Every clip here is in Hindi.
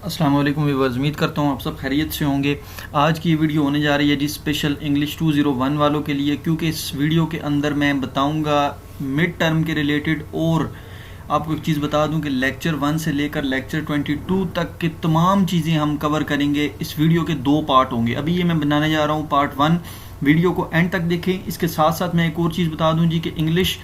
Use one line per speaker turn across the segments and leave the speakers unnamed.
अस्सलाम वालेकुम व्यूअर्स, उम्मीद करता हूँ आप सब खैरियत से होंगे। आज की वीडियो होने जा रही है जी स्पेशल इंग्लिश 201 वालों के लिए, क्योंकि इस वीडियो के अंदर मैं बताऊँगा मिड टर्म के रिलेटेड। और आपको एक चीज़ बता दूं कि लेक्चर 1 से लेकर लेक्चर 22 तक की तमाम चीज़ें हम कवर करेंगे। इस वीडियो के 2 पार्ट होंगे। अभी ये मैं बनाने जा रहा हूँ पार्ट 1। वीडियो को एंड तक देखें। इसके साथ साथ मैं एक और चीज़ बता दूँ जी कि इंग्लिश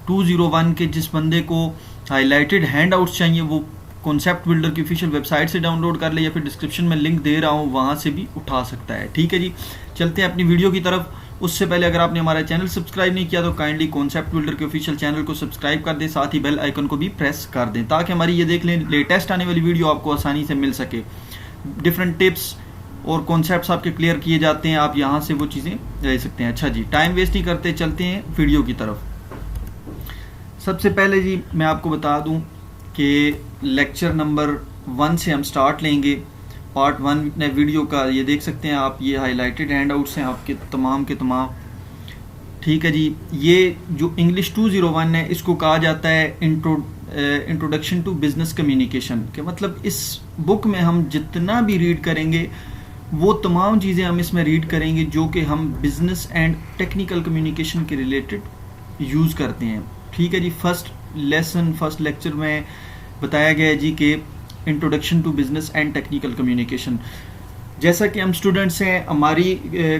201 के जिस बंदे को हाईलाइटेड हैंड आउट्स चाहिए वो कॉन्सेप्ट बिल्डर की ऑफिशियल वेबसाइट से डाउनलोड कर ले, या फिर डिस्क्रिप्शन में लिंक दे रहा हूँ वहाँ से भी उठा सकता है। ठीक है जी, चलते हैं अपनी वीडियो की तरफ। उससे पहले अगर आपने हमारा चैनल सब्सक्राइब नहीं किया तो काइंडली कॉन्सेप्ट बिल्डर के ऑफिशियल चैनल को सब्सक्राइब कर दें, साथ ही बेल आइकन को भी प्रेस कर दें ताकि हमारी ये देख लें लेटेस्ट आने वाली वीडियो आपको आसानी से मिल सके। डिफरेंट टिप्स और कॉन्सेप्ट्स आपके क्लियर किए जाते हैं, आप यहाँ से वो चीज़ें ले सकते हैं। अच्छा जी, टाइम वेस्ट नहीं करते, चलते हैं वीडियो की तरफ। सबसे पहले जी मैं आपको बता दूं कि लेक्चर नंबर 1 से हम स्टार्ट लेंगे। पार्ट 1 ने वीडियो का ये देख सकते हैं आप, ये हाईलाइटेड हैंड आउट्स हैं आपके तमाम के तमाम। ठीक है जी, ये जो इंग्लिश 201 है इसको कहा जाता है इंट्रोडक्शन टू बिजनेस कम्युनिकेशन के। मतलब इस बुक में हम जितना भी रीड करेंगे वो तमाम चीज़ें हम इसमें रीड करेंगे जो कि हम बिजनेस एंड टेक्निकल कम्युनिकेशन के रिलेटेड यूज़ करते हैं। ठीक है जी, फर्स्ट लेक्चर में बताया गया है जी कि introduction to business and technical communication. जैसा कि हम स्टूडेंट्स हैं, हमारी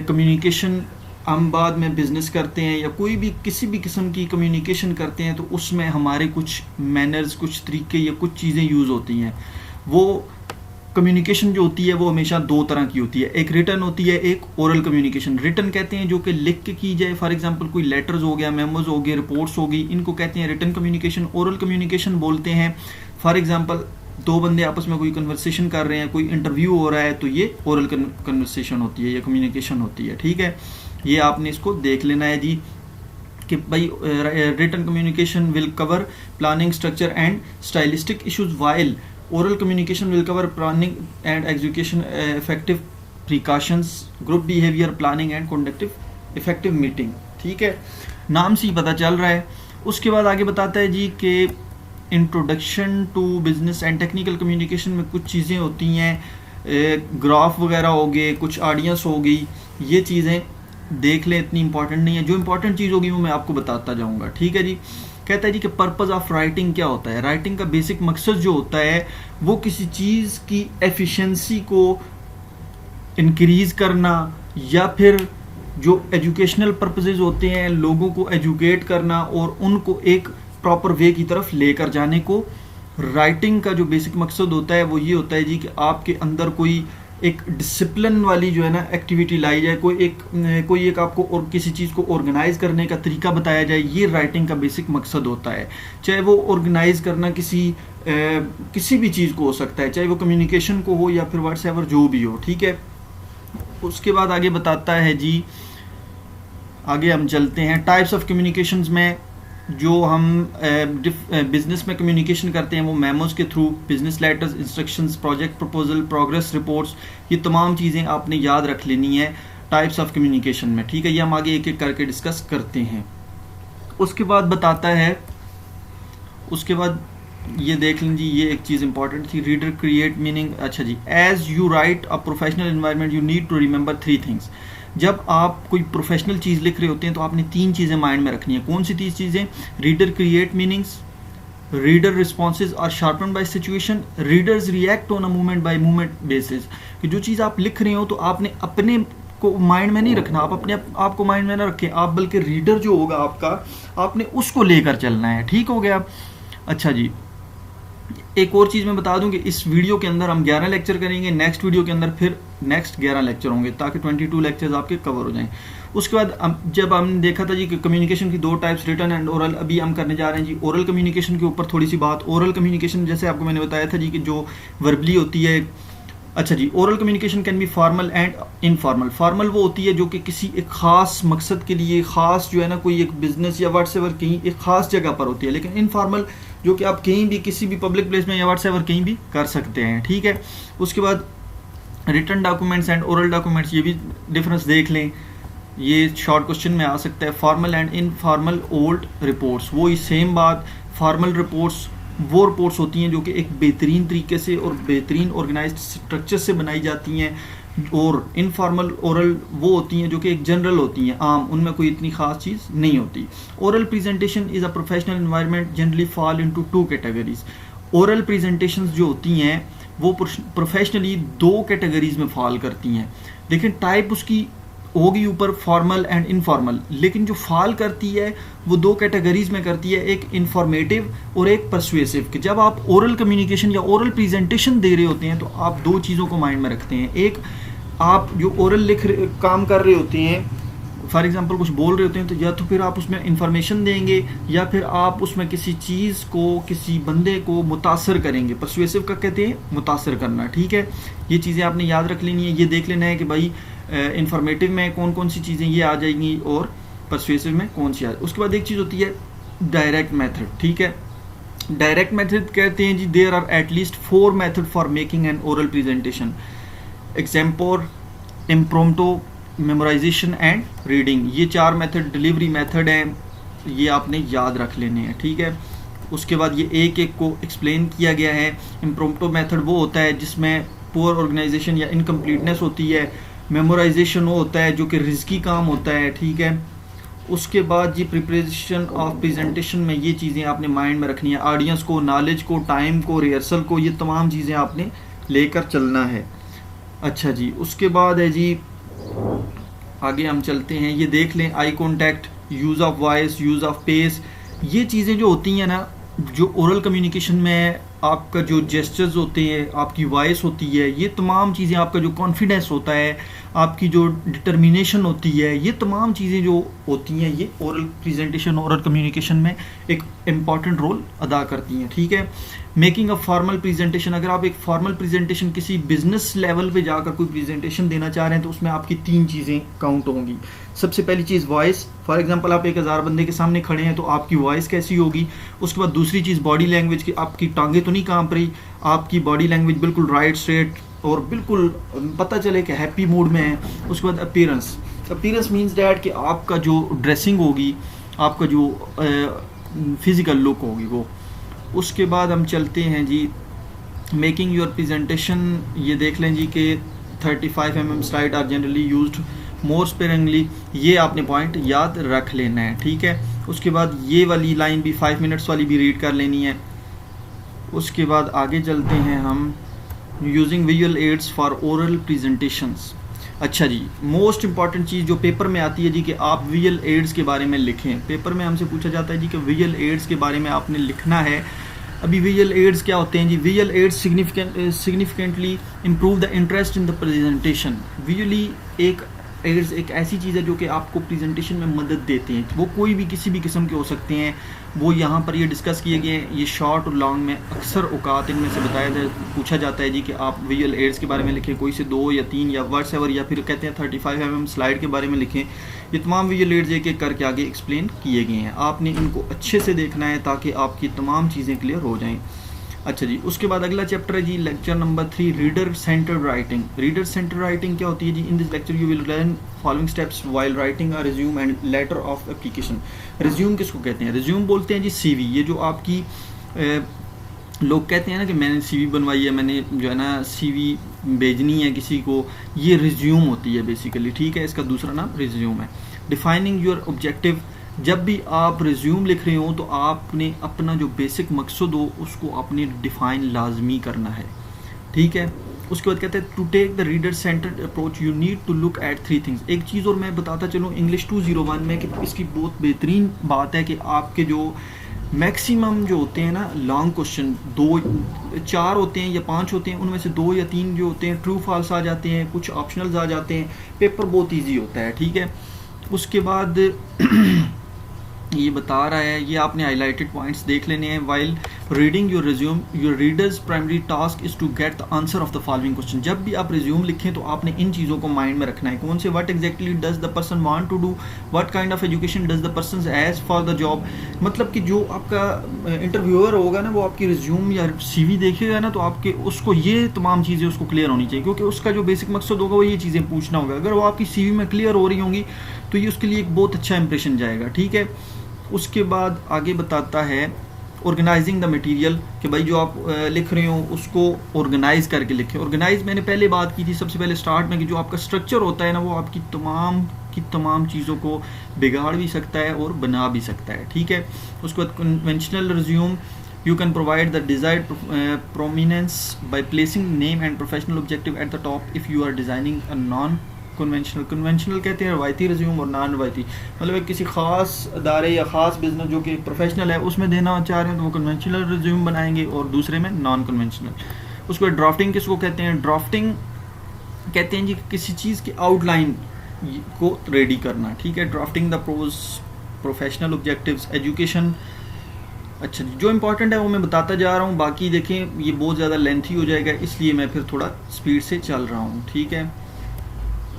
कम्युनिकेशन हम बाद में बिजनेस करते हैं या कोई भी किसी भी किस्म की कम्युनिकेशन करते हैं तो उसमें हमारे कुछ मैनर्स, कुछ तरीके या कुछ चीज़ें यूज़ होती हैं। वो कम्युनिकेशन जो होती है वो हमेशा 2 तरह की होती है, एक रिटन होती है, एक ओरल कम्युनिकेशन। रिटन कहते हैं जो कि लिख के की जाए, फॉर एग्जांपल कोई लेटर्स हो गया, मेमोज हो गए, रिपोर्ट्स हो गई, इनको कहते हैं रिटन कम्युनिकेशन। ओरल कम्युनिकेशन बोलते हैं फॉर एग्जांपल 2 बंदे आपस में कोई कन्वर्सेशन कर रहे हैं, कोई इंटरव्यू हो रहा है, तो ये ओरल कन्वर्सेशन होती है या कम्युनिकेशन होती है। ठीक है, ये आपने इसको देख लेना है जी कि भाई written communication will cover planning, structure and stylistic issues, while oral communication will cover planning and execution, effective precautions, group behavior, planning and conductive effective meeting। ठीक है, नाम से ही पता चल रहा है। उसके बाद आगे बताता है जी कि introduction to business and technical communication में कुछ चीज़ें होती हैं, ग्राफ वगैरह हो गए, कुछ ऑडियंस हो गई, ये चीज़ें देख लें, इतनी इंपॉर्टेंट नहीं है। जो इंपॉर्टेंट चीज़ होगी वो मैं आपको बताता जाऊँगा। ठीक है जी, कहता है जी कि पर्पस ऑफ राइटिंग क्या होता है। राइटिंग का बेसिक मकसद जो होता है वो किसी चीज़ की एफिशिएंसी को इंक्रीज करना, या फिर जो एजुकेशनल पर्पसेस होते हैं, लोगों को एजुकेट करना और उनको एक प्रॉपर वे की तरफ लेकर जाने को राइटिंग का जो बेसिक मकसद होता है वो ये होता है जी कि आपके अंदर कोई एक डिसिप्लिन वाली जो है ना एक्टिविटी लाई जाए, कोई एक आपको और किसी चीज़ को ऑर्गेनाइज करने का तरीका बताया जाए। ये राइटिंग का बेसिक मकसद होता है। चाहे वो ऑर्गेनाइज करना किसी भी चीज़ को हो सकता है, चाहे वो कम्युनिकेशन को हो या फिर व्हाट्सएवर जो भी हो। ठीक है, उसके बाद आगे बताता है जी, आगे हम चलते हैं टाइप्स ऑफ कम्युनिकेशंस में। जो हम बिजनेस में कम्युनिकेशन करते हैं वो मेमोज के through, business letters, instructions, project proposal, progress reports, ये तमाम चीज़ें आपने याद रख लेनी है टाइप्स ऑफ कम्युनिकेशन में। ठीक है, ये हम आगे एक एक करके डिस्कस करते हैं। उसके बाद बताता है, उसके बाद ये देख लीजिए, ये एक चीज़ इंपॉर्टेंट थी, रीडर क्रिएट मीनिंग। अच्छा जी, as you write a professional environment you need to remember 3 things. जब आप कोई प्रोफेशनल चीज़ लिख रहे होते हैं तो आपने 3 चीज़ें माइंड में रखनी है। कौन सी 3 चीज़ें? Reader create meanings, reader responses are sharpen by situation, readers react on a movement by movement basis. कि जो चीज़ आप लिख रहे हो तो आपने अपने को माइंड में नहीं रखना, आप अपने आप को माइंड में ना रखें आप, बल्कि रीडर जो होगा आपका, आपने उसको लेकर चलना है। ठीक हो गया। अच्छा जी, एक और चीज़ मैं बता दूं कि इस वीडियो के अंदर हम 11 लेक्चर करेंगे, नेक्स्ट वीडियो के अंदर फिर नेक्स्ट 11 लेक्चर होंगे ताकि 22 लेक्चर्स आपके कवर हो जाएं। उसके बाद जब हमने देखा था जी कि कम्युनिकेशन की 2 टाइप्स, रिटन एंड ओरल, अभी हम करने जा रहे हैं जी ओरल कम्युनिकेशन के ऊपर थोड़ी सी बात। ओरल कम्युनिकेशन जैसे आपको मैंने बताया था जी कि जो वर्बली होती है। अच्छा जी, oral communication can be formal and informal. Formal वो होती है जो कि किसी एक खास मकसद के लिए, खास जो है ना कोई एक बिजनेस या व्हाट्सएवर कहीं एक खास जगह पर होती है। लेकिन इनफॉर्मल जो कि आप कहीं भी किसी भी पब्लिक प्लेस में या व्हाट्सएवर कहीं भी कर सकते हैं। ठीक है, उसके बाद written documents and oral documents, ये भी डिफरेंस देख लें, ये शॉर्ट क्वेश्चन में आ सकता है। Formal and informal old reports, वो ही सेम बात। फॉर्मल रिपोर्ट्स वो रिपोर्ट्स होती हैं जो कि एक बेहतरीन तरीके से और बेहतरीन ऑर्गेनाइज्ड स्ट्रक्चर से बनाई जाती हैं। और इनफॉर्मल ओरल वो होती हैं जो कि एक जनरल होती हैं, आम, उनमें कोई इतनी खास चीज़ नहीं होती। Oral presentation is a professional environment generally fall into 2 categories. Oral presentations जो होती हैं वो प्रोफेशनली 2 कैटेगरीज में फॉल करती हैं, लेकिन टाइप उसकी होगी ऊपर फॉर्मल एंड इनफॉर्मल, लेकिन जो फॉल करती है वो 2 कैटेगरीज में करती है, एक इंफॉर्मेटिव और एक परसुएसिव। कि जब आप ओरल कम्युनिकेशन या ओरल प्रेजेंटेशन दे रहे होते हैं तो आप 2 चीज़ों को माइंड में रखते हैं। एक, आप जो ओरल काम कर रहे होते हैं, फॉर एग्जांपल कुछ बोल रहे होते हैं, तो या तो फिर आप उसमें इंफॉर्मेशन देंगे या फिर आप उसमें किसी चीज़ को, किसी बंदे को मुतासर करेंगे। परसुएसिव का कहते हैं मुतासर करना, ठीक है। ये चीज़ें आपने याद रख लेनी है, ये देख लेना है कि भाई इंफॉर्मेटिव में कौन कौन सी चीज़ें ये आ जाएंगी और परसुएसिव में कौन सी आ जाएगी। उसके बाद एक चीज़ होती है डायरेक्ट मेथड, ठीक है। डायरेक्ट मेथड कहते हैं जी, there are at least 4 method for making an oral presentation. Example, impromptu, memorization and reading. ये 4 मेथड डिलीवरी मेथड हैं, ये आपने याद रख लेने हैं, ठीक है। उसके बाद ये एक एक को एक्सप्लेन किया गया है। इम्प्रोम्प्टू मेथड वो होता है जिसमें पुअर ऑर्गेनाइजेशन या इनकम्प्लीटनेस होती है। मेमोराइजेशन वो होता है जो कि रिस्की काम होता है, ठीक है। उसके बाद ये प्रिपरेशन ऑफ प्रेजेंटेशन में ये चीज़ें आपने माइंड में रखनी है, ऑडियंस को, नॉलेज को, टाइम को, रिहर्सल को, ये तमाम चीज़ें आपने लेकर चलना है। अच्छा जी, उसके बाद है जी, आगे हम चलते हैं, ये देख लें eye contact, use of voice, use of pace. ये चीज़ें जो होती हैं ना, जो ओरल कम्युनिकेशन में आपका जो जेस्चर्स होते हैं, आपकी वॉइस होती है, ये तमाम चीज़ें, आपका जो कॉन्फिडेंस होता है, आपकी जो डिटर्मिनेशन होती है, ये तमाम चीज़ें जो होती हैं ये ओरल प्रेजेंटेशन, ओरल कम्युनिकेशन में एक इम्पॉर्टेंट रोल अदा करती हैं, ठीक है। मेकिंग अ फॉर्मल प्रेजेंटेशन, अगर आप एक फॉर्मल प्रेजेंटेशन किसी बिजनेस लेवल पे जाकर कोई प्रेजेंटेशन देना चाह रहे हैं तो उसमें आपकी 3 चीज़ें काउंट होंगी। सबसे पहली चीज़ वॉइस, फॉर एग्जांपल आप 1000 बंदे के सामने खड़े हैं तो आपकी वॉइस कैसी होगी। उसके बाद दूसरी चीज़ बॉडी लैंग्वेज की, आपकी टांगें तो नहीं कांप रही, आपकी बॉडी लैंग्वेज बिल्कुल राइट स्ट्रेट और बिल्कुल पता चले कि हैप्पी मूड में है। उसके बाद अपीयरेंस, अपीयरेंस मीन्स डैट कि आपका जो ड्रेसिंग होगी, आपका जो फिज़िकल लुक होगी वो। उसके बाद हम चलते हैं जी मेकिंग योर प्रेजेंटेशन, ये देख लें जी कि 35 mm slide are generally used more sparingly, ये आपने पॉइंट याद रख लेना है, ठीक है। उसके बाद ये वाली लाइन भी 5 मिनट्स वाली भी रीड कर लेनी है। उसके बाद आगे चलते हैं हम, using visual aids for oral presentations. अच्छा जी, मोस्ट इंपॉर्टेंट चीज़ जो पेपर में आती है जी कि आप विजुअल एड्स के बारे में लिखें। पेपर में हमसे पूछा जाता है जी कि विजुअल एड्स के बारे में आपने लिखना है। अभी विजुअल एड्स क्या होते हैं जी? Visual aids significantly improve the interest in the presentation. Visually एक एड्स एक ऐसी चीज़ है जो कि आपको प्रेजेंटेशन में मदद देते हैं। वो कोई भी किसी भी किस्म के हो सकते हैं, वो यहाँ पर ये डिस्कस किए गए हैं। ये शॉर्ट और लॉन्ग में अक्सर औकात इनमें से पूछा जाता है जी कि आप विजुअल एड्स के बारे में लिखें, कोई से 2 या 3 या व्हाट्सएवर, या फिर कहते हैं 35 mm स्लाइड के बारे में लिखें। ये तमाम विजुअल एड्स एक एक करके आगे एक्सप्लेन किए गए हैं। आपने इनको अच्छे से देखना है ताकि आपकी तमाम चीज़ें क्लियर हो जाएँ। अच्छा जी, उसके बाद अगला चैप्टर है जी lecture number 3, reader centered writing. Reader centered writing क्या होती है जी? In this lecture you will learn following steps while writing a resume and letter of application. Resume किसको कहते हैं? रिज्यूम बोलते हैं जी सीवी। ये जो आपकी लोग कहते हैं ना कि मैंने सीवी बनवाई है, मैंने जो है ना सीवी भेजनी है किसी को, ये रिज्यूम होती है बेसिकली, ठीक है। इसका दूसरा नाम रिज्यूम है। डिफाइनिंग योर ऑब्जेक्टिव, जब भी आप रिज्यूम लिख रहे हो तो आपने अपना जो बेसिक मकसद हो उसको आपने डिफाइन लाजमी करना है, ठीक है। उसके बाद कहते हैं to take the reader centered approach you need to look at 3 things. एक चीज़ और मैं बताता चलूँ इंग्लिश 201 में कि इसकी बहुत बेहतरीन बात है कि आपके जो मैक्सिमम जो होते हैं ना लॉन्ग क्वेश्चन, 4 होते हैं या 5 होते हैं, उनमें से 2 या 3 जो होते हैं ट्रू फॉल्स आ जाते हैं, कुछ ऑप्शनल्स आ जाते हैं। पेपर बहुत ईजी होता है, ठीक है। उसके बाद ये बता रहा है, ये आपने हाईलाइटेड पॉइंट्स देख लेने हैं। While reading your resume your readers primary task is to get the answer of the following question. जब भी आप रिज्यूम लिखें तो आपने इन चीज़ों को माइंड में रखना है। कौन से? What exactly does the person want to do, what kind of education does the person has for the job. मतलब कि जो आपका इंटरव्यूअर होगा ना, वो आपकी रिज्यूम या सीवी देखेगा ना, तो आपके उसको ये तमाम चीज़ें उसको क्लियर होनी चाहिए, क्योंकि उसका जो बेसिक मकसद होगा वो ये चीज़ें पूछना होगा। अगर वो आपकी सीवी में क्लियर हो रही होंगी तो ये उसके लिए एक बहुत अच्छा इंप्रेशन जाएगा, ठीक है। उसके बाद आगे बताता है ऑर्गेनाइजिंग द मटेरियल, कि भाई जो आप लिख रहे हो उसको ऑर्गेनाइज करके लिखें। ऑर्गेनाइज मैंने पहले बात की थी सबसे पहले स्टार्ट में, कि जो आपका स्ट्रक्चर होता है ना वो आपकी तमाम चीज़ों को बिगाड़ भी सकता है और बना भी सकता है, ठीक है। उसके बाद conventional resume, you can provide the desired prominence by placing name and professional objective at the top if you are designing a conventional कहते हैं रवायती रिज्यूम, और नॉन रवायती मतलब एक किसी खास अदारे या ख़ास बिजनेस जो कि प्रोफेशनल है उसमें देना चाह रहे हैं तो वो कन्वेंशनल रिज्यूम बनाएंगे, और दूसरे में नॉन कन्वेंशनल। उसके बाद ड्राफ्टिंग किसको कहते हैं? ड्राफ्टिंग कहते हैं जी किसी चीज़ की आउटलाइन को रेडी करना, ठीक है। Drafting the prose, professional objectives, education. अच्छा जी, जो इंपॉर्टेंट है वो मैं बताता जा रहा हूँ, बाकी देखें ये बहुत ज़्यादा लेंथी हो जाएगा इसलिए मैं फिर थोड़ा स्पीड से चल रहा हूँ, ठीक है।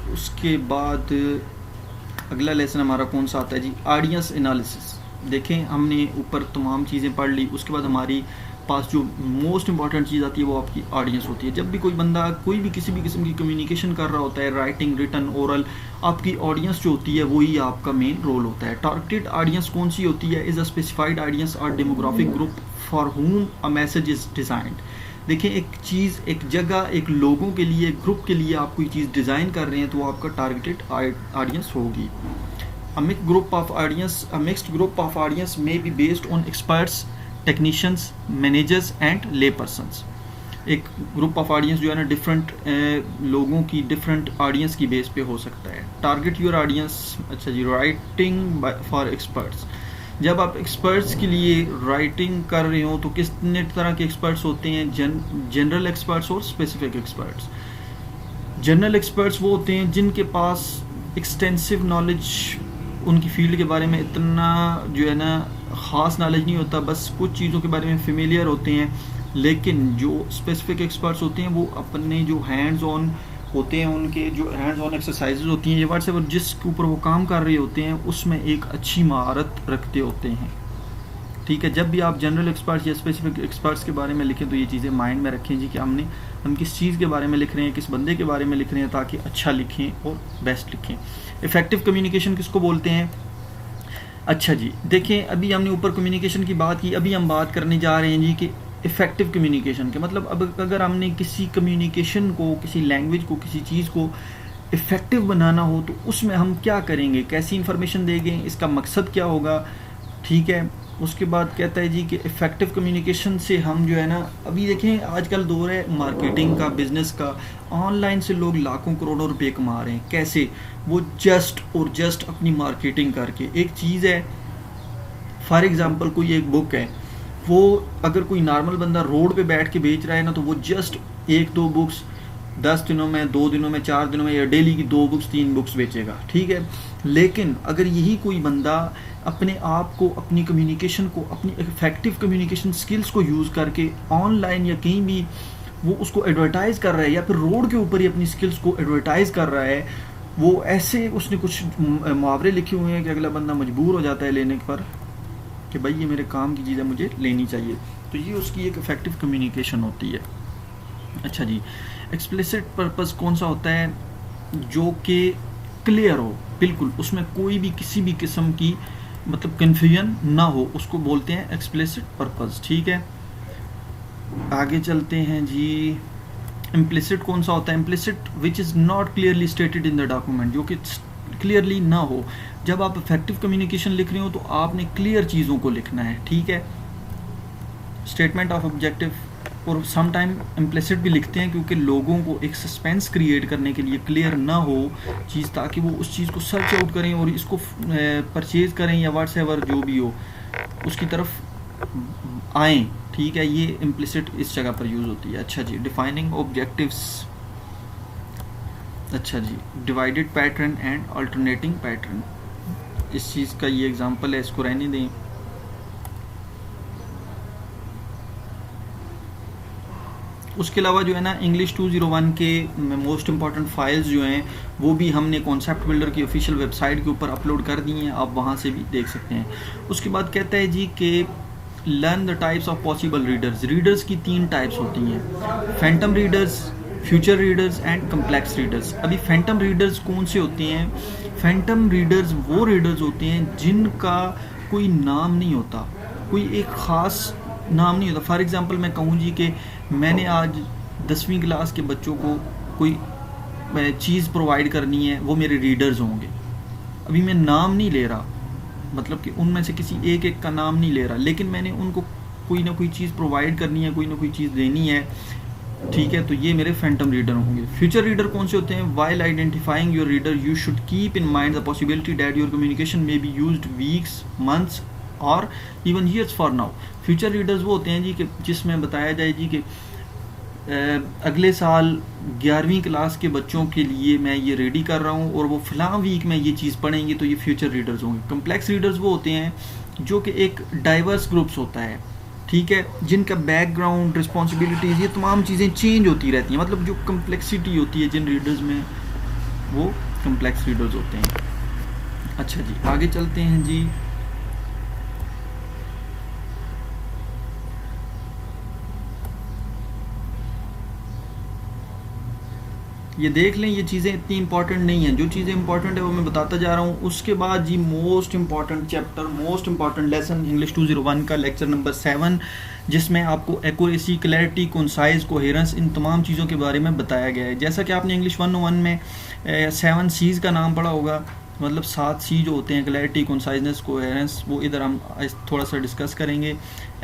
उसके बाद अगला लेसन हमारा कौन सा आता है जी? Audience analysis. देखें हमने ऊपर तमाम चीज़ें पढ़ ली, उसके बाद हमारी पास जो मोस्ट इंपॉर्टेंट चीज़ आती है वो आपकी ऑडियंस होती है। जब भी कोई बंदा कोई भी किसी भी किस्म की कम्युनिकेशन कर रहा होता है, राइटिंग, रिटन, ओरल, आपकी ऑडियंस जो होती है वही आपका मेन रोल होता है। टारगेटेड ऑडियंस कौन सी होती है? इज़ अ स्पेसिफाइड ऑडियंस और डेमोग्राफिक ग्रुप फॉर हुम अ मैसेज इज़ डिज़ाइंड। देखें एक चीज़, एक जगह, एक लोगों के लिए, ग्रुप के लिए आप कोई चीज़ डिज़ाइन कर रहे हैं तो वो आपका टारगेटेड ऑडियंस होगी। A mixed group of audience may be based on experts, technicians, managers and lay persons। एक ग्रुप ऑफ ऑडियंस जो है ना डिफरेंट लोगों की, डिफरेंट ऑडियंस की बेस पे हो सकता है। Target your audience. अच्छा जी, राइटिंग फॉर एक्सपर्ट्स। जब आप एक्सपर्ट्स के लिए राइटिंग कर रहे हो तो कितने तरह के एक्सपर्ट्स होते हैं? जनरल एक्सपर्ट्स और स्पेसिफिक एक्सपर्ट्स। जनरल एक्सपर्ट्स वो होते हैं जिनके पास एक्सटेंसिव नॉलेज, उनकी फील्ड के बारे में इतना जो है ना ख़ास नॉलेज नहीं होता, बस कुछ चीज़ों के बारे में फेमिलियर होते हैं। लेकिन जो स्पेसिफिक एक्सपर्ट्स होते हैं वो अपने जो हैंड्स ऑन होते हैं, उनके जो हैंड्स ऑन एक्सरसाइजेज होती हैं, ये व्हाट्सएवर जिसके ऊपर वो काम कर रहे होते हैं उसमें एक अच्छी महारत रखते होते हैं, ठीक है। जब भी आप जनरल एक्सपर्ट्स या स्पेसिफिक एक्सपर्ट्स के बारे में लिखें तो ये चीज़ें माइंड में रखें जी कि हम किस चीज़ के बारे में लिख रहे हैं, किस बंदे के बारे में लिख रहे हैं, ताकि अच्छा लिखें और बेस्ट लिखें। इफेक्टिव कम्युनिकेशन किसको बोलते हैं? अच्छा जी, देखें अभी हमने ऊपर कम्युनिकेशन की बात की, अभी हम बात करने जा रहे हैं जी कि इफ़ेक्टिव कम्युनिकेशन के मतलब अब अगर हमने किसी कम्युनिकेशन को, किसी लैंग्वेज को, किसी चीज़ को इफ़ेक्टिव बनाना हो तो उसमें हम क्या करेंगे, कैसी इंफॉर्मेशन देंगे, इसका मकसद क्या होगा, ठीक है। उसके बाद कहता है जी कि इफ़ेक्टिव कम्युनिकेशन से हम जो है ना, अभी देखें आजकल दौर है मार्केटिंग का, बिजनेस का, ऑनलाइन से लोग लाखों करोड़ों रुपए कमा रहे हैं। कैसे? वो जस्ट अपनी मार्केटिंग करके। एक चीज़ है, फॉर एग्जांपल कोई एक बुक है, वो अगर कोई नॉर्मल बंदा रोड पे बैठ के बेच रहा है ना तो वो जस्ट 1-2 बुक्स 10 दिनों में, 2 दिनों में, 4 दिनों में या डेली की 2 बुक्स 3 बुक्स बेचेगा, ठीक है। लेकिन अगर यही कोई बंदा अपने आप को, अपनी कम्युनिकेशन को, अपनी इफेक्टिव कम्युनिकेशन स्किल्स को यूज़ करके ऑनलाइन या कहीं भी वो उसको एडवर्टाइज़ कर रहा है, या फिर रोड के ऊपर ही अपनी स्किल्स को एडवर्टाइज़ कर रहा है, वो ऐसे उसने कुछ मुहावरे लिखे हुए हैं कि अगला बंदा मजबूर हो जाता है लेने पर कि भाई ये मेरे काम की चीज़ है, मुझे लेनी चाहिए। तो ये उसकी एक इफेक्टिव कम्युनिकेशन होती है। अच्छा जी, एक्सप्लिसिट पर्पस कौन सा होता है? जो कि क्लियर हो बिल्कुल, उसमें कोई भी किसी भी किस्म की मतलब कन्फ्यूजन ना हो, उसको बोलते हैं एक्सप्लिसिट पर्पस, ठीक है। आगे चलते हैं जी। इम्प्लिसिट कौन सा होता है? Implicit which is not clearly stated in the document, जो कि क्लियरली ना हो। जब आप इफेक्टिव कम्युनिकेशन लिख रहे हो तो आपने क्लियर चीज़ों को लिखना है, ठीक है। स्टेटमेंट ऑफ ऑब्जेक्टिव, और सम टाइम इम्प्लिसिट भी लिखते हैं क्योंकि लोगों को एक सस्पेंस क्रिएट करने के लिए क्लियर ना हो चीज़, ताकि वो उस चीज़ को सर्च आउट करें और इसको परचेज करें या व्हाट्सएवर जो भी हो उसकी तरफ आएँ, ठीक है। ये इम्प्लिसिट इस जगह पर यूज़ होती है। अच्छा जी, डिफाइनिंग ऑब्जेक्टिव्स। अच्छा जी, divided pattern and alternating pattern, इस चीज़ का ये एग्जांपल है, इसको रहने दें। उसके अलावा जो है ना इंग्लिश 201 के मोस्ट इंपॉर्टेंट फाइल्स जो हैं वो भी हमने कॉन्सेप्ट बिल्डर की ऑफिशियल वेबसाइट के ऊपर अपलोड कर दी हैं, आप वहाँ से भी देख सकते हैं। उसके बाद कहता है जी कि learn the types of possible readers. Readers की 3 टाइप्स होती हैं, Phantom readers, future readers and complex readers. अभी फैंटम रीडर्स कौन से होते हैं? फैंटम रीडर्स वो रीडर्स होते हैं जिनका कोई नाम नहीं होता, कोई एक ख़ास नाम नहीं होता। फॉर एग्ज़ाम्पल मैं कहूँ जी कि मैंने आज 10वीं क्लास के बच्चों को कोई चीज़ प्रोवाइड करनी है, वो मेरे रीडर्स होंगे। अभी मैं नाम नहीं ले रहा, मतलब कि उनमें से किसी एक का नाम नहीं ले रहा, लेकिन मैंने उनको कोई ना कोई चीज़ प्रोवाइड करनी है, कोई ना कोई चीज़ देनी है, ठीक है। तो ये मेरे फैंटम रीडर होंगे। फ्यूचर रीडर कौन से होते हैं? While identifying your reader you should keep in mind the possibility that your communication में बी यूज्ड वीक्स, मंथ्स और even years for now. Future readers वो होते हैं जी कि जिसमें बताया जाए जी कि अगले साल 11वीं क्लास के बच्चों के लिए मैं ये रेडी कर रहा हूँ और वो फ़लाँ वीक में ये चीज़ पढ़ेंगे, तो ये फ्यूचर रीडर्स होंगे। कम्प्लेक्स रीडर्स वो होते हैं जो कि एक डाइवर्स ग्रुप्स होता है, ठीक है, जिनका बैकग्राउंड, रिस्पॉन्सिबिलिटीज़, ये तमाम चीज़ें चेंज होती रहती हैं। मतलब जो कम्प्लेक्सिटी होती है जिन रीडर्स में, वो कम्प्लेक्स रीडर्स होते हैं। अच्छा जी, आगे चलते हैं जी। ये देख लें, ये चीज़ें इतनी इंपॉर्टेंट नहीं हैं। जो चीज़ें इंपॉर्टेंट है वो मैं बताता जा रहा हूँ। उसके बाद जी most important chapter, most important lesson English 201 का लेक्चर नंबर 7, जिसमें आपको एक्यूरेसी, क्लैरिटी, कंसाइज, कोहेरेंस, इन तमाम चीज़ों के बारे में बताया गया है। जैसा कि आपने इंग्लिश 101 में 7 C's का नाम पढ़ा होगा, मतलब 7 C जो होते हैं, क्लैरिटी, कंसाइजनेस, कोहेरेंस, वो इधर हम थोड़ा सा डिस्कस करेंगे।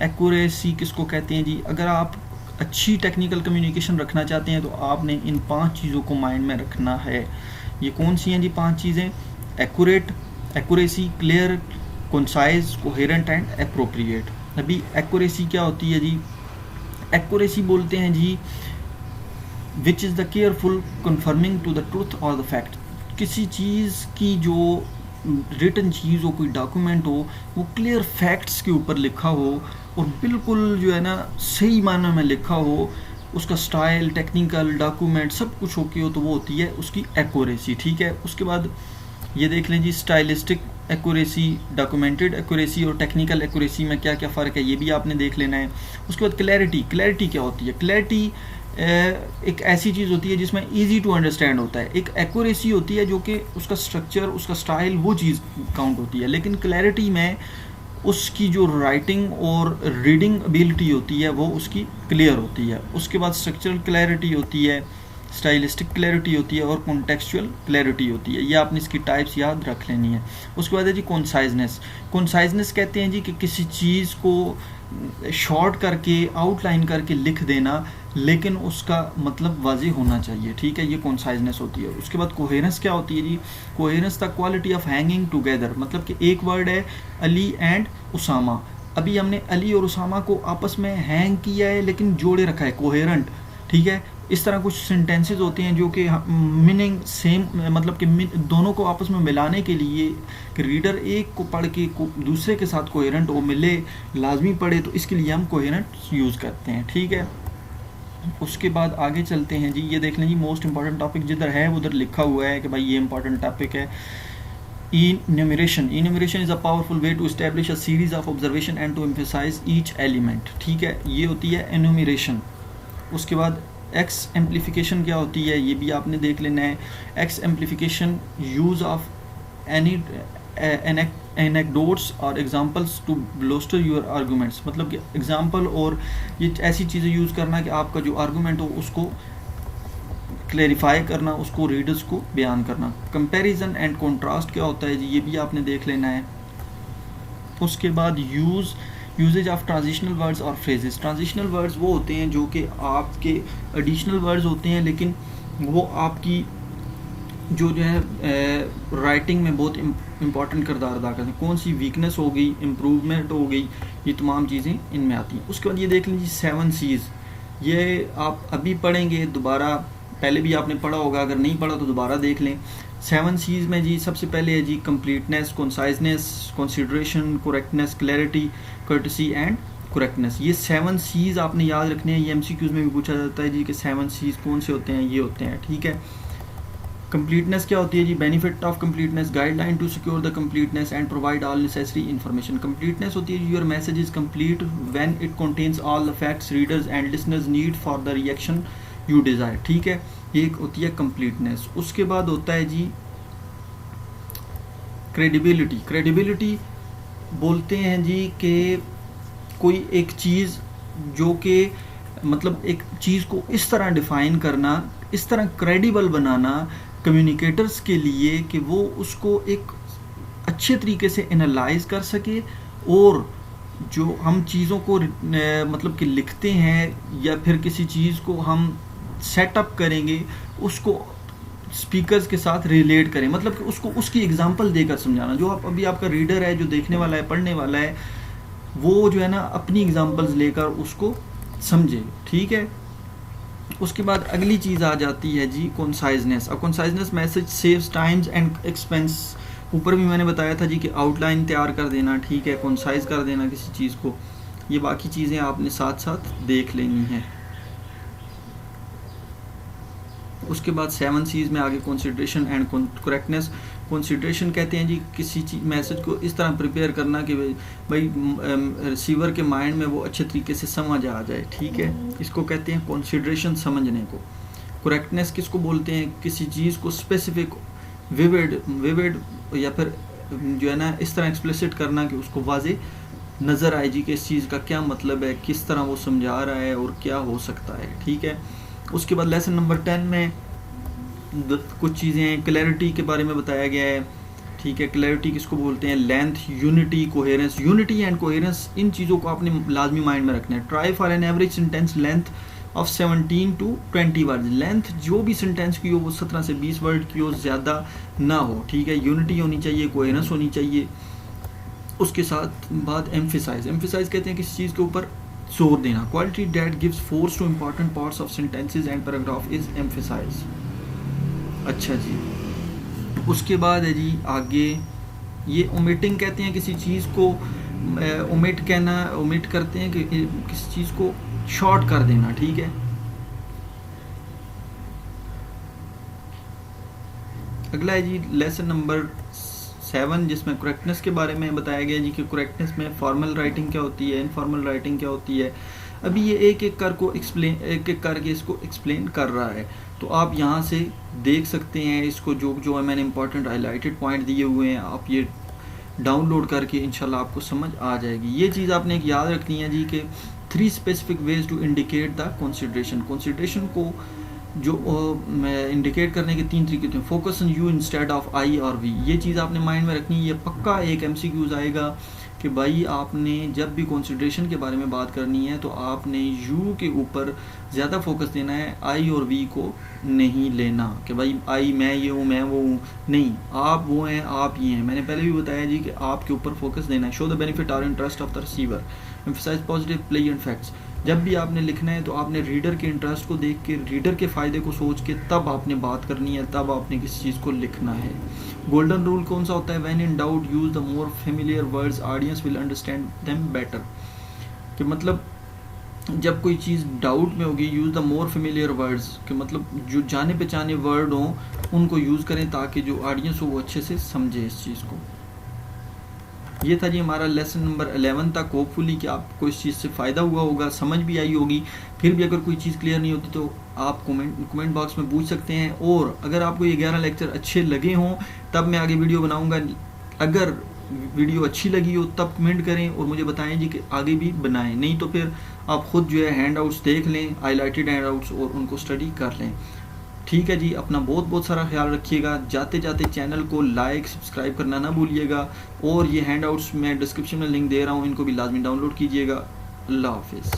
एक्यूरेसी किसको कहते हैं जी? अगर आप अच्छी टेक्निकल कम्युनिकेशन रखना चाहते हैं तो आपने इन 5 चीज़ों को माइंड में रखना है। ये कौन सी हैं जी 5 चीज़ें? Accurate, accuracy, clear, concise, coherent and appropriate. अभी एक्यूरेसी क्या होती है जी? एक्यूरेसी बोलते हैं जी which is the careful conforming to the truth और द फैक्ट। किसी चीज़ की जो रिटन चीज़ हो, कोई डॉक्यूमेंट हो, वो क्लियर फैक्ट्स के ऊपर लिखा हो और बिल्कुल जो है ना सही मायने में लिखा हो, उसका स्टाइल, टेक्निकल, डॉक्यूमेंट सब कुछ होके हो, तो वो होती है उसकी एक्यूरेसी, ठीक है। उसके बाद ये देख लें जी स्टाइलिस्टिक एक्यूरेसी, डॉक्यूमेंटेड एक्यूरेसी और टेक्निकल एक्यूरेसी में क्या क्या फ़र्क है, ये भी आपने देख लेना है। उसके बाद क्लैरिटी, क्लैरिटी क्या होती है? क्लैरिटी एक ऐसी चीज़ होती है जिसमें इजी टू अंडरस्टैंड होता है। एक एक्यूरेसी होती है जो कि उसका स्ट्रक्चर, उसका स्टाइल, वो चीज़ काउंट होती है। लेकिन क्लैरिटी में उसकी जो राइटिंग और रीडिंग एबिलिटी होती है वो उसकी क्लियर होती है। उसके बाद स्ट्रक्चरल क्लैरिटी होती है, स्टाइलिस्टिक क्लैरिटी होती है और कॉन्टेक्चुअल क्लैरिटी होती है। ये आपने इसकी टाइप्स याद रख लेनी है। उसके बाद है जी कंसाइजनेस। कंसाइजनेस कहते हैं जी कि किसी चीज़ को शॉर्ट करके, आउटलाइन करके लिख देना, लेकिन उसका मतलब वाज़ेह होना चाहिए, ठीक है, ये कंसाइजनेस होती है। उसके बाद कोहेरेंस क्या होती है जी? Coherence the quality of hanging together, मतलब कि एक वर्ड है अली एंड उसामा। अभी हमने अली और उसामा को आपस में हैंग किया है लेकिन जोड़े रखा है, कोहेरेंट, ठीक है। इस तरह कुछ सेंटेंसेस होते हैं जो कि मीनिंग सेम, मतलब कि दोनों को आपस में मिलाने के लिए कि रीडर एक को पढ़ के दूसरे के साथ कोहेरेंट वो मिले, लाजमी पढ़े, तो इसके लिए हम कोहेरेंट यूज़ करते हैं, ठीक है। उसके बाद आगे चलते हैं जी। ये देख लें जी मोस्ट इंपॉर्टेंट टॉपिक जिधर है उधर लिखा हुआ है कि भाई ये इंपॉर्टेंट टॉपिक है। Enumeration, enumeration is a powerful way to establish a series of observation and to emphasize each element, ठीक है, ये होती है इन्यूमरेशन। उसके बाद एक्स एम्प्लीफिकेशन क्या होती है, ये भी आपने देख लेना है। X amplification, use of any anecdotes और एग्जांपल्स टू ब्लोस्टर योर आर्गूमेंट्स, मतलब कि एग्जांपल और ये ऐसी चीज़ें यूज़ करना कि आपका जो आर्गूमेंट हो उसको क्लैरिफाई करना, उसको रीडर्स को बयान करना। कंपैरिजन एंड कंट्रास्ट क्या होता है जी, ये भी आपने देख लेना है। उसके बाद यूजेज ऑफ ट्रांजिशनल वर्ड्स और फ्रेजेस। ट्रांजिशनल वर्ड्स वो होते हैं जो कि आपके एडिशनल वर्ड्स होते हैं, लेकिन वो आपकी जो है राइटिंग में बहुत इंपॉर्टेंट किरदार अदा करते हैं। कौन सी वीकनेस हो गई, इम्प्रूवमेंट हो गई, ये तमाम चीज़ें इनमें आती हैं। उसके बाद ये देख लीजिए 7 C's, ये आप अभी पढ़ेंगे दोबारा, पहले भी आपने पढ़ा होगा, अगर नहीं पढ़ा तो दोबारा देख लें। 7 C's में जी सबसे पहले है जी completeness, conciseness, consideration, correctness, clarity, courtesy and correctness. ये 7 C's आपने याद रखने हैं। ये MCQs में भी पूछा जाता है जी कि 7 C's कौन से होते हैं, ये होते हैं, ठीक है। कंप्लीटनेस क्या होती है जी? Benefit of completeness, guideline to secure the completeness and provide all necessary information. Completeness होती है your message is complete when it contains all the facts readers and listeners need for the reaction you desire, ठीक है, ये होती है कंप्लीटनेस। उसके बाद होता है जी क्रेडिबिलिटी। क्रेडिबिलिटी बोलते हैं जी कि कोई एक चीज़ जो कि मतलब एक चीज़ को इस तरह डिफ़ाइन करना, इस तरह क्रेडिबल बनाना कम्युनिकेटर्स के लिए कि वो उसको एक अच्छे तरीके से एनालाइज कर सके, और जो हम चीज़ों को मतलब कि लिखते हैं या फिर किसी चीज़ को हम सेटअप करेंगे, उसको स्पीकर्स के साथ रिलेट करें, मतलब कि उसको उसकी एग्जांपल देकर समझाना। जो आप अभी आपका रीडर है, जो देखने वाला है, पढ़ने वाला है, वो जो है ना अपनी एग्जांपल्स लेकर उसको समझे, ठीक है। उसके बाद अगली चीज़ आ जाती है जी कंसाइजनेस। अब conciseness message saves times and expense. ऊपर भी मैंने बताया था जी कि आउटलाइन तैयार कर देना, ठीक है, कंसाइज कर देना किसी चीज़ को। ये बाकी चीज़ें आपने साथ साथ देख लेनी है। उसके बाद 7 C's में आगे कंसिडरेशन एंड करेक्टनेस। कंसिडरेशन कहते हैं जी किसी चीज मैसेज को इस तरह प्रिपेयर करना कि भाई रिसीवर के माइंड में वो अच्छे तरीके से समझ आ जाए, ठीक है। इसको कहते हैं कंसिडरेशन, समझने को। करेक्टनेस किसको बोलते हैं? किसी चीज़ को स्पेसिफिक, विविड या फिर जो है ना इस तरह एक्सप्लिसिट करना कि उसको वाजे नज़र आए जी कि इस चीज़ का क्या मतलब है, किस तरह वो समझा रहा है और क्या हो सकता है, ठीक है। उसके बाद लेसन नंबर 10 में कुछ चीज़ें क्लैरिटी के बारे में बताया गया है, ठीक है। क्लैरिटी किसको बोलते हैं? Length, unity, coherence. Unity and coherence, इन चीज़ों को आपने लाजमी माइंड में रखना है। Try for an average sentence length of 17 to 20 word. Length जो भी सेंटेंस की हो वो 17 से 20 वर्ड की हो, ज़्यादा ना हो, ठीक है। यूनिटी होनी चाहिए, कोहेरेंस होनी चाहिए। उसके साथ बाद एम्फेसाइज। एम्फेसाइज कहते हैं किसी चीज़ के ऊपर जोर देना। Quality that gives force to important parts of sentences and paragraph is emphasize. अच्छा जी, उसके बाद है जी आगे ये ओमिटिंग कहते हैं किसी चीज़ को ओमिट कहना, ओमिट करते हैं कि किसी चीज़ को शॉर्ट कर देना, ठीक है। अगला है जी लेसन नंबर 7 जिसमें करेक्टनेस के बारे में बताया गया जी कि करेक्टनेस में फॉर्मल राइटिंग क्या होती है, इनफॉर्मल राइटिंग क्या होती है। अभी ये एक एक करके इसको एक्सप्लेन कर रहा है, तो आप यहाँ से देख सकते हैं इसको। जो है मैंने इंपॉर्टेंट हाईलाइटेड पॉइंट दिए हुए हैं, आप ये डाउनलोड करके इंशाल्लाह आपको समझ आ जाएगी। ये चीज़ आपने एक याद रखनी है जी कि 3 specific ways to indicate the consideration. Consideration को जो इंडिकेट करने के 3 तरीके थे। Focus on you instead of I और वी। ये चीज़ आपने माइंड में रखनी है। ये पक्का एक MCQs आएगा कि भाई आपने जब भी कंसिडरेशन के बारे में बात करनी है तो आपने यू के ऊपर ज़्यादा फोकस देना है, आई और वी को नहीं लेना कि भाई आई मैं ये हूँ, मैं वो हूँ, नहीं, आप वो हैं, आप ये हैं। मैंने पहले भी बताया जी कि आपके ऊपर फोकस देना है। शो द बेनिफिट और interest of the receiver, emphasize positive play and facts. जब भी आपने लिखना है तो आपने रीडर के इंटरेस्ट को देख के, रीडर के फ़ायदे को सोच के तब आपने बात करनी है, तब आपने किसी चीज़ को लिखना है। गोल्डन रूल कौन सा होता है? When in doubt use the more familiar words, audience will understand them better. कि मतलब जब कोई चीज़ डाउट में होगी, use the more familiar words, कि मतलब जो जाने पहचाने वर्ड हों उनको यूज़ करें ताकि जो ऑडियंस हो वो अच्छे से समझे इस चीज़ को। ये था जी हमारा लेसन नंबर 11 तक। होपफुली कि आपको इस चीज़ से फ़ायदा हुआ होगा, समझ भी आई होगी। फिर भी अगर कोई चीज़ क्लियर नहीं होती तो आप कमेंट बॉक्स में पूछ सकते हैं। और अगर आपको ये 11 लेक्चर अच्छे लगे हों तब मैं आगे वीडियो बनाऊंगा। अगर वीडियो अच्छी लगी हो तब कमेंट करें और मुझे बताएं जी कि आगे भी बनाएं, नहीं तो फिर आप ख़ुद जो है हैंड आउट्स देख लें, हाईलाइटेड हैंड आउट्स, और उनको स्टडी कर लें। ठीक है जी, अपना बहुत बहुत सारा ख्याल रखिएगा। जाते जाते चैनल को लाइक सब्सक्राइब करना ना भूलिएगा। और ये हैंड आउट्स मैं डिस्क्रिप्शन में लिंक दे रहा हूँ, इनको भी लाजमी डाउनलोड कीजिएगा। अल्लाह हाफिज़।